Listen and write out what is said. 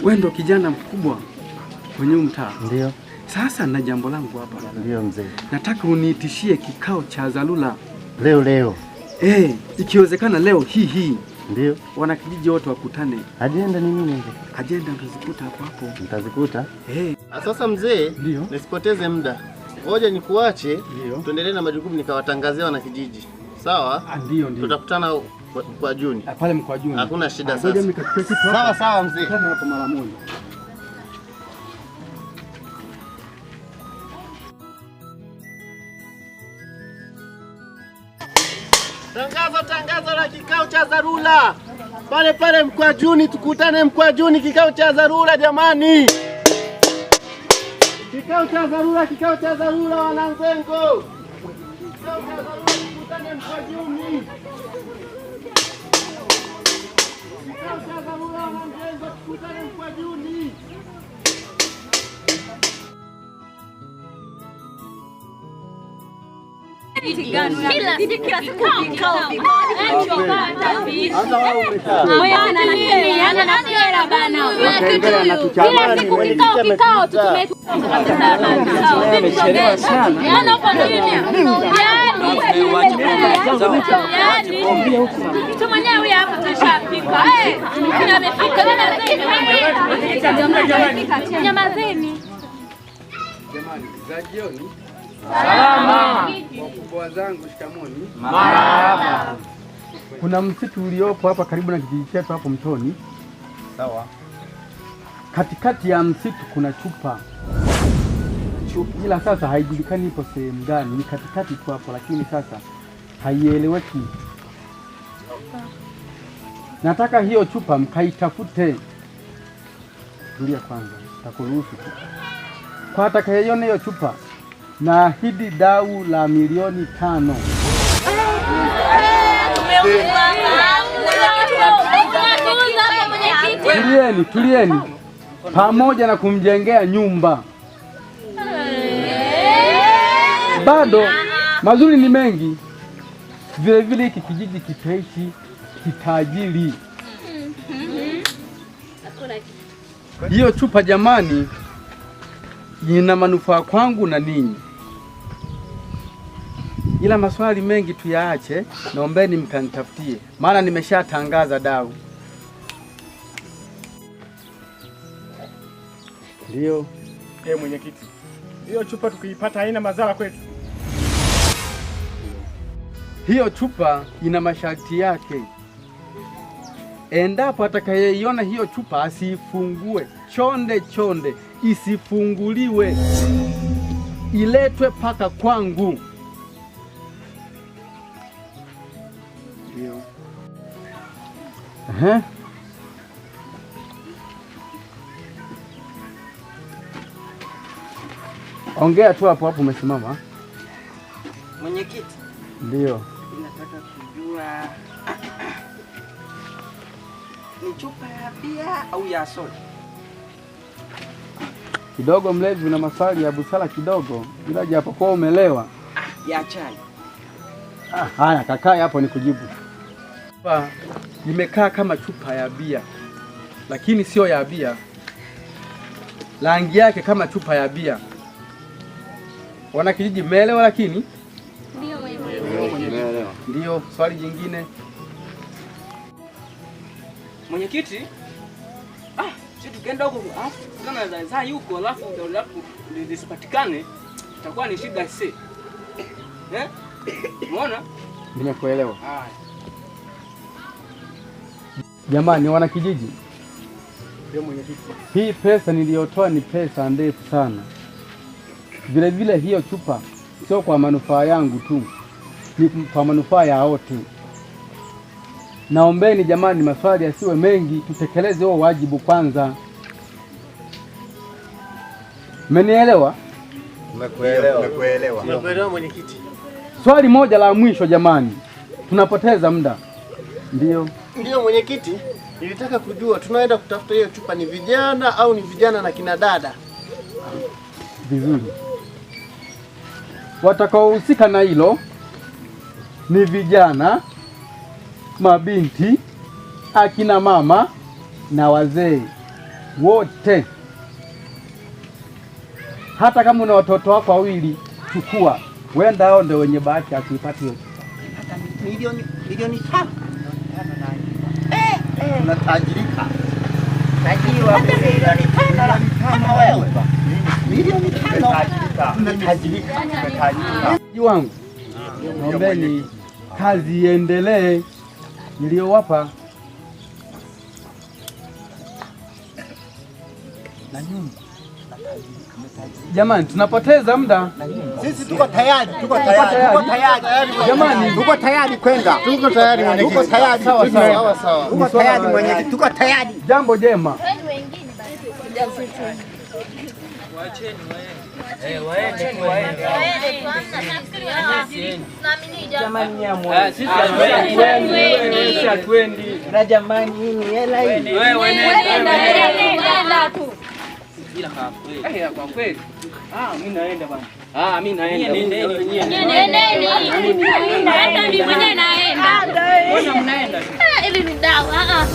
Wewe ndo kijana mkubwa kwenye mtaa. Ndio. Sasa na jambo langu hapa. Ndio mzee. Nataka uniitishie kikao cha dharura. Leo. Ikiwezekana leo hii. Ndio. Wanakijiji wote wakutane. Ajenda ni nini mzee? Ajenda nitazikuta hapo. Nitazikuta? Sasa mzee, nisipoteze muda. Ngoja nikuache, tuendelee na majukumu nikawatangazia wana kijiji. Sawa? Ndio. Tutakutana kwa Juni. Pale mkwa Juni. Hakuna shida sasa. Sawa mzee. Tena hapo mara moja. Tangazo la kikao cha dharura. Pale mkwa Juni, tukutane mkwa Juni, kikao cha dharura jamani. Kikao cha dharura wananzengo. Kikao cha dharura, tukutane mkwa Juni. Kikao cha dharura wananzengo, tukutane mkwa Juni. Jamani, za jioni. Salama. Wakubwa zangu shikamoni. Marahaba. Kuna msitu uliopo hapa karibu na kijiji chetu hapo Mtoni. Sawa. Katikati ya msitu kuna chupa. Ila sasa haijulikani ipo sehemu gani. Ni katikati tu hapo, lakini sasa haieleweki. Nataka hiyo chupa mkaitafute. Tulia kwanza, nitakuruhusu tu. Kwa atakayeiona hiyo chupa na ahidi dau la milioni 5. Tulieni. Pamoja na kumjengea nyumba. Bado mazuri ni mengi. Vile hiki kijiji kitaishi kitajiri. Hiyo chupa jamani, ina manufaa kwangu na ninyi. Ila maswali mengi tuyaache, naombeni mkanitafutie, maana nimeshatangaza dau. Ndio. Mwenyekiti, hiyo chupa tukiipata haina madhara kwetu? Hiyo chupa ina masharti yake. Endapo atakayeiona hiyo chupa asifungue, chonde isifunguliwe, iletwe paka kwangu. Ndio. Ongea tu hapo umesimama. Mwenyekiti. Ndio. Nataka kujua ni chupa ya bia au ya soda? Kidogo mlezi, una maswali ya busara kidogo, ila japokuwa umelewa. Ya chai. Haya, kakaa hapo nikujibu. Chupa imekaa kama chupa ya bia, lakini sio ya bia. Rangi yake kama chupa ya bia. Wana kijiji mmeelewa? Lakini ndio. Swali jingine mwenyekiti. Sisi tukaenda huko kama za yuko alafu lisipatikane itakuwa ni shida sisi. Umeona? Nimekuelewa. Jamani wana kijiji. Ndio mwenyekiti. Hii pesa niliyotoa ni pesa ndefu sana. Vile hiyo chupa sio kwa manufaa yangu tu, ni kwa manufaa ya wote. Naombeni jamani, maswali yasiwe mengi, tutekeleze huo wajibu kwanza. Mmenielewa? Nimekuelewa mwenyekiti. Swali moja la mwisho jamani, tunapoteza muda. Ndio mwenyekiti, nilitaka kujua tunaenda kutafuta hiyo chupa ni vijana au ni vijana na kina dada? Vizuri. Watakaohusika na hilo ni vijana, mabinti, akina mama na wazee. wote. Hata kama una watoto wako wawili, chukua, wenda hao ndio wenye bahati ya kuipata hiyo. Hata milioni 5. Unatajirika. Tajiri wa milioni 5 kama wewe. Milioni 5. Unatajirika. Wangu, naombeni kazi iendelee niliyowapa. Na nyumba. Jamani, tunapoteza muda. Sisi tuko tayari. Jamani, Tuko tayari kwenda. Tuko tayari mwenyekiti. Tuko tayari. Sawa. Tuko tayari mwenyekiti. Tuko tayari. Jambo jema. Na jamani hii hela hii. Kwa kweli. Mimi naenda bwana. Mimi naenda. Nendeni. Hata mimi mwenyewe naenda. Mbona mnaenda? Ili ni dawa.